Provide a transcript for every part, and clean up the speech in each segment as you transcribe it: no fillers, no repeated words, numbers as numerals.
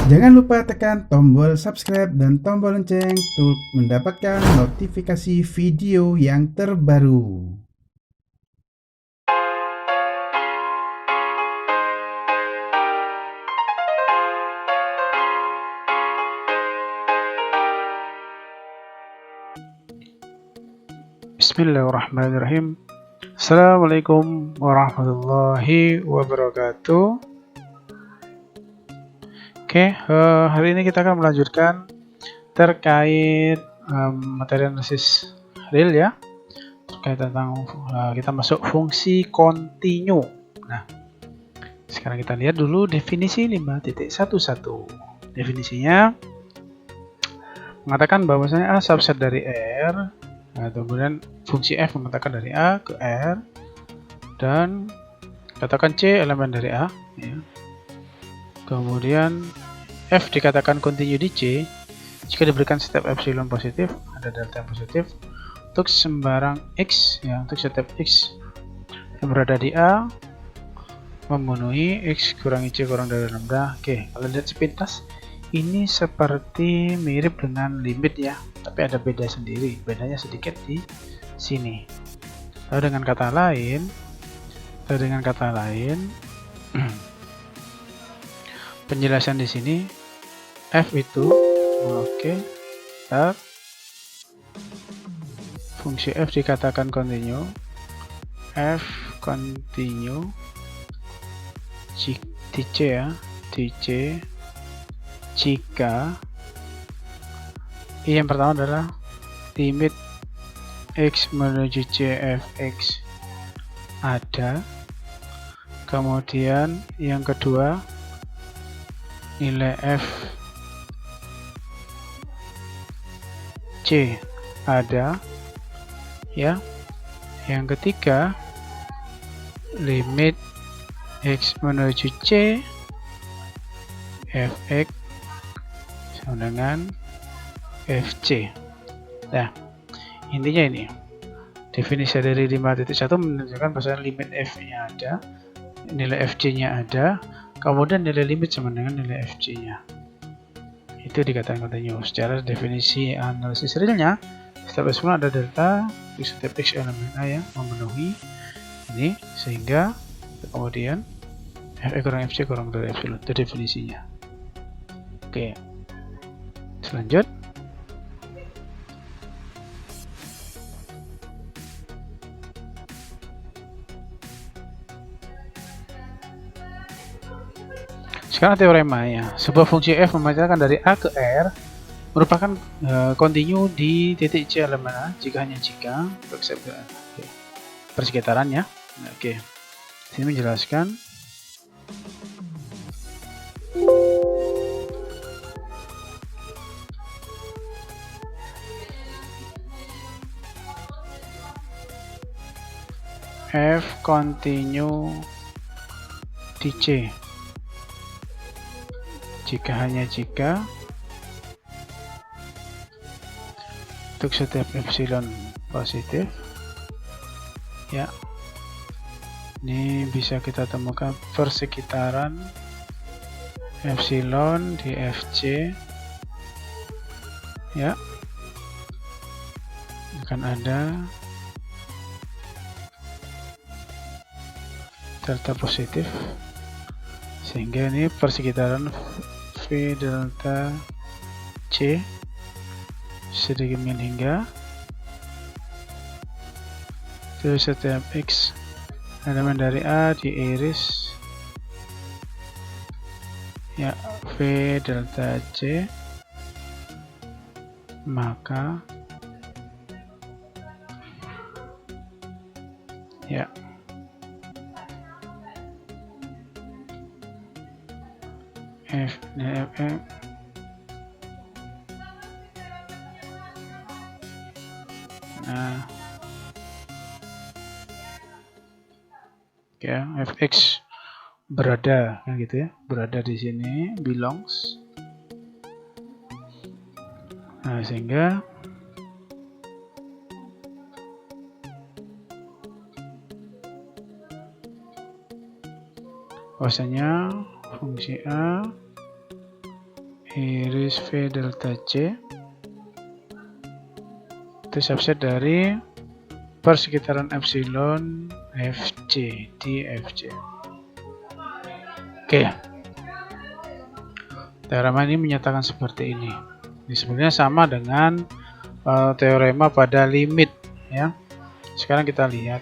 Jangan lupa tekan tombol subscribe dan tombol lonceng untuk mendapatkan notifikasi video yang terbaru. Bismillahirrahmanirrahim. Assalamualaikum warahmatullahi wabarakatuh. Oke, hari ini kita akan melanjutkan terkait materi analisis real ya, terkait tentang kita masuk fungsi continue. Nah, sekarang kita lihat dulu definisi 5.11. Definisinya mengatakan bahwasanya A subset dari R. Nah, kemudian fungsi f memetakan dari A ke R, dan katakan C elemen dari A ya. Kemudian f dikatakan continue di C jika diberikan setiap epsilon positif, ada delta yang positif untuk sembarang x ya, untuk setiap x yang berada di A memenuhi x kurangi C kurang dari lambda. Oke, kalau lihat sepintas ini seperti mirip dengan limit ya, tapi ada beda sendiri, bedanya sedikit di sini. Atau dengan kata lain, penjelasan di sini f itu fungsi f dikatakan continue, f continue di C ya, di C jika yang pertama adalah limit x menuju C fx ada, kemudian yang kedua nilai f C ada ya, yang ketiga limit x menuju C fx sama dengan fc. Nah, intinya ini definisi dari 5.1 menunjukkan bahwa limit f nya ada, nilai fc nya ada, kemudian nilai limit sama dengan nilai fc nya. Itu dikatakan continue. Secara definisi analisis realnya, setiap epsilon ada delta di setiap x elemen A yang memenuhi ini, sehingga kemudian f kurang fc kurang dari epsilon. Itu definisinya. Oke, selanjut. Sekarang teorema ya, sebuah fungsi f memecahkan dari A ke R merupakan continue di titik C elemen A jika hanya jika persekitaran ya. Oke, sini menjelaskan f continue di C jika hanya jika untuk setiap epsilon positif ya. Ini bisa kita temukan persekitaran epsilon di fc ya, akan ada delta positif, sehingga ini persekitaran V delta C sedikit min hingga terus setiap x elemen dari A diiris ya V delta C, maka ya F nah ya fx berada kan gitu ya, berada di sini, belongs. Nah, sehingga bahwasanya fungsi A iris V delta C itu subset dari persekitaran epsilon Fc di Fc. Oke, teorema ini menyatakan seperti ini. Ini sebenarnya sama dengan teorema pada limit ya. Sekarang kita lihat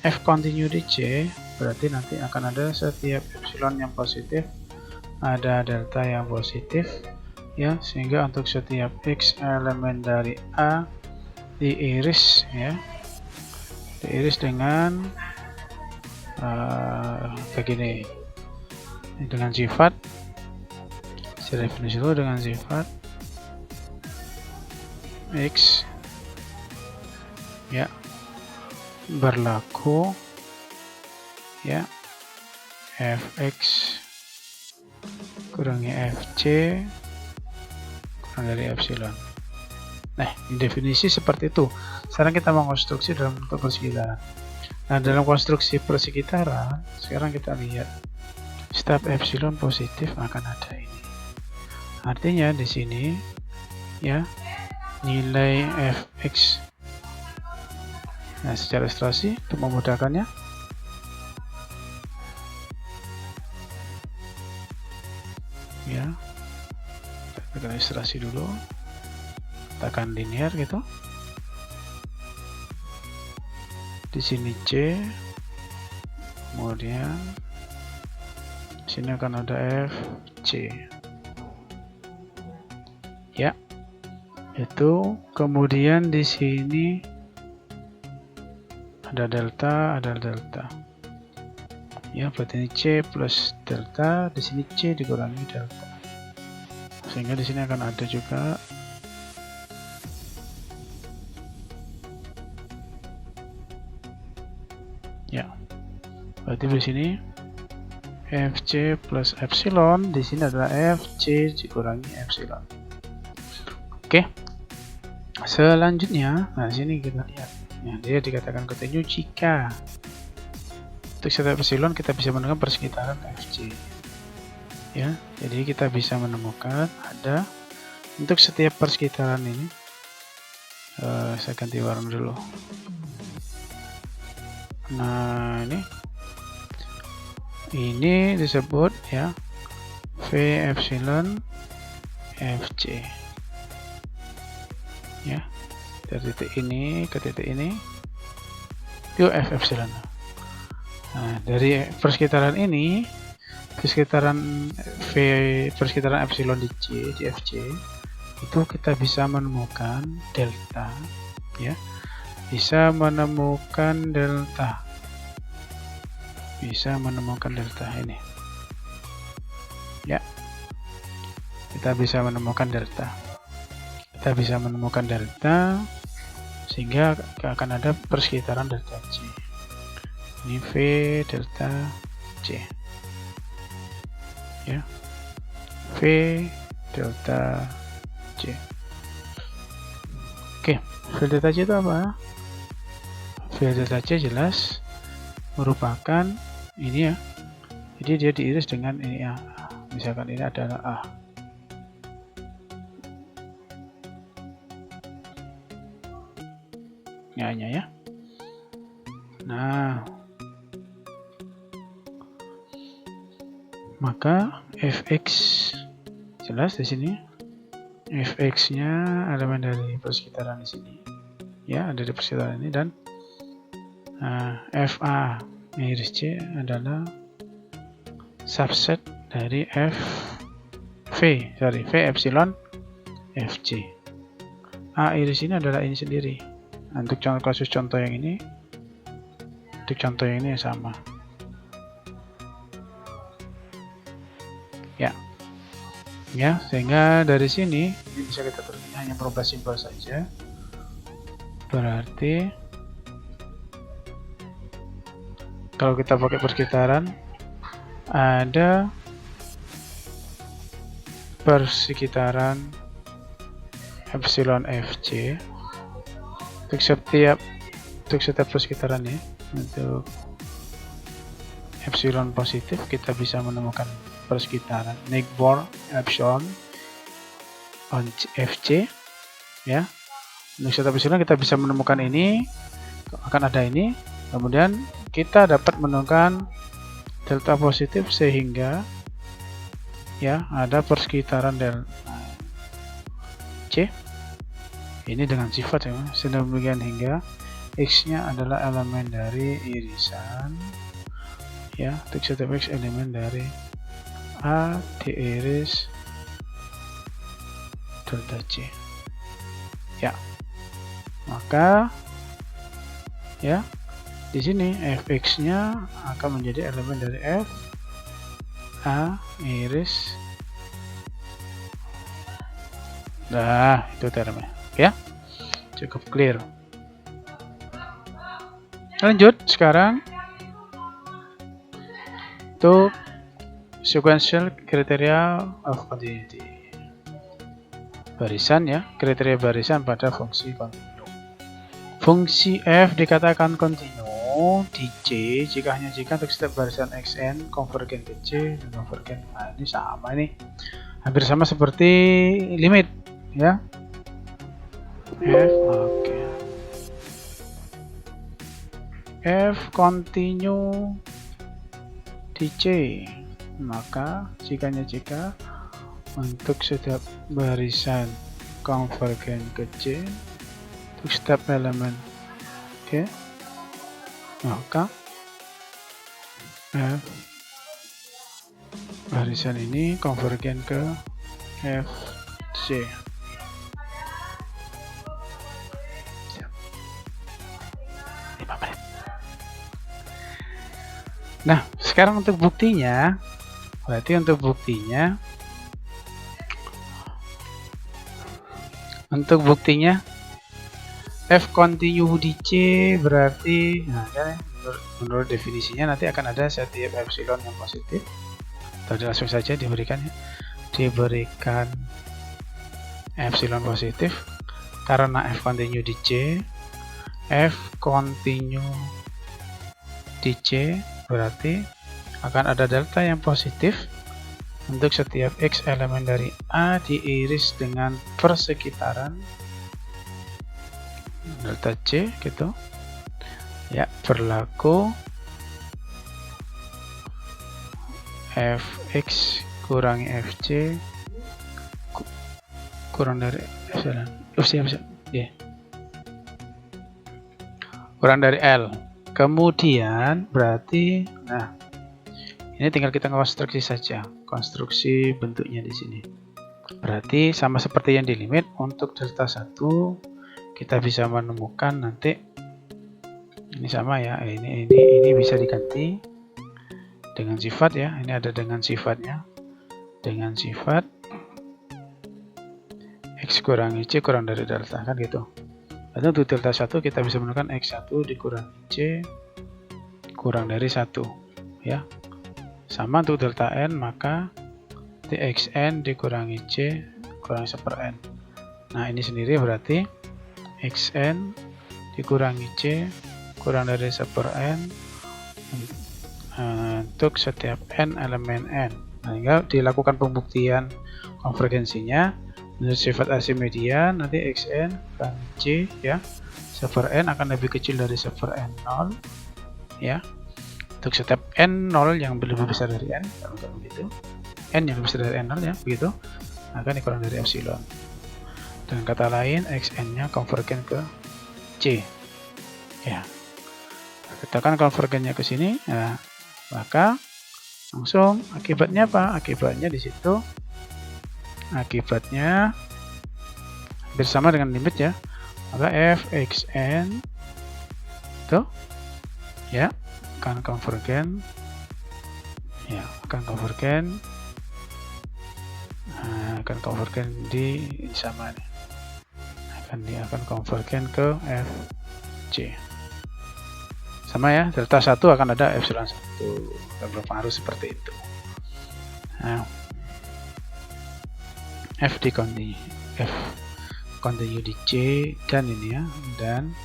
F continue di C, berarti nanti akan ada setiap epsilon yang positif ada delta yang positif ya, sehingga untuk setiap X elemen dari A diiris ya, diiris dengan begini, dengan sifat saya definisi dulu dengan sifat X ya berlaku ya Fx kurangi Fc kurang dari epsilon. Nah, di definisi seperti itu. Sekarang kita mau konstruksi dalam bentuk persekitaran. Nah, dalam konstruksi persekitaran, sekarang kita lihat setiap epsilon positif akan ada ini. Artinya di sini ya nilai Fx. Nah, secara ilustrasi untuk memudahkannya, ya, kita ilustrasi dulu. Tekan linear gitu. Di sini C, kemudian di sini akan ada FC. Ya, itu kemudian di sini ada delta, ya, berarti ini C plus delta, di sini C dikurangi delta, sehingga di sini akan ada juga ya, berarti di sini Fc plus epsilon, di sini adalah Fc dikurangi epsilon. Oke, selanjutnya, nah sini kita lihat, ya, dia dikatakan kontinu jika untuk setiap epsilon kita bisa menemukan persekitaran Fc. Ya, jadi kita bisa menemukan ada untuk setiap persekitaran ini. Saya ganti warna dulu. Nah, ini disebut ya V epsilon Fc. Ya, dari titik ini ke titik ini itu F epsilon. Nah, dari persekitaran ini, persekitaran epsilon di C, di Fc, itu kita bisa menemukan delta, ya, bisa menemukan delta ini, ya, kita bisa menemukan delta. Sehingga akan ada persekitaran delta C. Ini V delta C, ya, V delta C. Oke, V delta C itu apa? V delta C jelas merupakan ini ya, jadi dia diiris dengan ini A. Misalkan ini adalah A. Hanya ya. Nah, maka Fx jelas di sini. Fx-nya elemen dari persekitaran di sini. Ya, ada di persekitaran ini, dan Fa iris C adalah subset dari V epsilon Fc. A iris ini adalah ini sendiri. Untuk kasus contoh yang ini, sama. Ya, sehingga dari sini ini bisa kita tulis hanya merubah simbol saja. Berarti kalau kita pakai persekitaran, ada persekitaran epsilon Fc untuk setiap persekitaran ya. Untuk epsilon positif kita bisa menemukan persekitaran Nick-Bohr epsilon on FC ya. Untuk setiap epsilon kita bisa menemukan ini, akan ada ini, kemudian kita dapat menemukan delta positif sehingga ya ada persekitaran del C ini dengan sifat ya, sedemikian hingga X nya adalah elemen dari irisan ya, untuk setiap X elemen dari A diiris delta C ya. Maka ya di sini fx nya akan menjadi elemen dari f a iris. Nah, itu termnya ya, cukup clear. Lanjut sekarang untuk sequential criteria of continuity, barisan ya, kriteria barisan pada fungsi kontinu. Fungsi f dikatakan kontinu di C jika hanya jika untuk setiap barisan xn konvergen ke C dan konvergen. Nah, ini sama, ini hampir sama seperti limit ya. F oke. F kontinu di C, maka jikanya jika untuk setiap barisan konvergen ke C untuk setiap elemen oke, maka F barisan ini konvergen ke FC. Nah, sekarang untuk buktinya, berarti untuk buktinya F kontinu di C berarti, nah, kan, menurut definisinya nanti akan ada setiap epsilon yang positif. Tadi langsung saja diberikan ya, diberikan epsilon positif karena F kontinu di C. F kontinu di C berarti akan ada delta yang positif untuk setiap X elemen dari A diiris dengan persekitaran delta C gitu ya, berlaku Fx kurangi Fc kurang dari epsilon ya, kurang dari L. Kemudian berarti, nah ini tinggal kita konstruksi saja, konstruksi bentuknya di sini. Berarti sama seperti yang di limit, untuk delta 1 kita bisa menemukan nanti ini sama ya, ini bisa diganti dengan sifat ya, ini ada dengan sifatnya, dengan sifat X kurangi C kurang dari delta kan gitu. Lalu untuk delta 1 kita bisa menemukan X1 dikurangi C kurang dari 1 ya. Sama untuk delta N, maka Xn dikurangi C kurangi 1/n. Nah, ini sendiri berarti Xn dikurangi C kurang dari 1/n untuk setiap n elemen n. Nah, tinggal dilakukan pembuktian konvergensinya. Menurut sifat Archimedean nanti Xn dan C ya 1/n akan lebih kecil dari 1/n 0 ya. Untuk setiap n 0 yang lebih besar dari n, kalau begitu n yang lebih besar dari n 0 ya begitu, akan dikurang dari epsilon. Dengan kata lain Xn nya konvergen ke C ya. Katakan konvergennya ke sini, nah, maka langsung akibatnya apa? Akibatnya di situ, akibatnya bersama dengan limit ya, maka Fxn itu ya akan konvergen ya, akan konvergen di sama nih, akan konvergen ke Fc. Sama ya, delta 1 akan ada epsilon 1 akan berpengaruh seperti itu. Nah, F kontinu di C dan ini ya, dan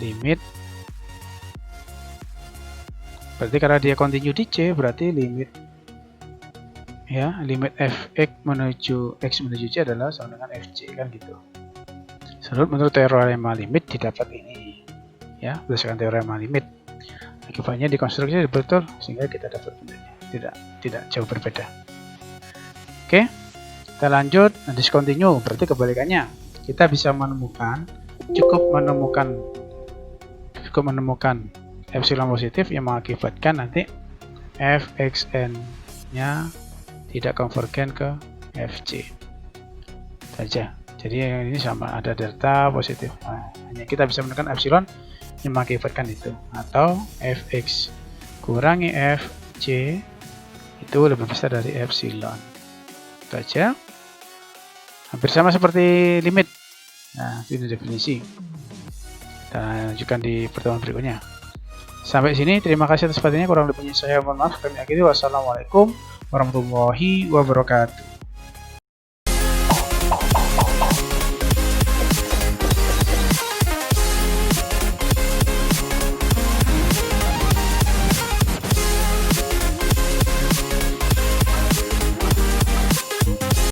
limit berarti karena dia kontinu di C berarti limit ya, limit fx menuju x menuju c adalah sama dengan fc, kan gitu. Menurut teorema limit didapat ini, ya, berdasarkan teorema limit. Akibatnya dikonstruksi betul sehingga kita dapat bentuknya tidak jauh berbeda. Oke, kita lanjut. Nah, discontinue berarti kebalikannya. Kita bisa cukup menemukan epsilon positif yang mengakibatkan nanti fxn nya tidak konvergen ke fc saja. Jadi yang ini sama, ada delta positif. Nah, hanya kita bisa menemukan epsilon yang mengakibatkan itu, atau fx kurangi fc itu lebih besar dari epsilon. Itu aja. Hampir sama seperti limit. Nah, ini definisi. Kita lanjutkan di pertemuan berikutnya. Sampai sini, terima kasih atas perhatiannya. Kurang lebihnya saya mohon maaf. Kami akhiri. Wassalamualaikum warahmatullahi wabarakatuh.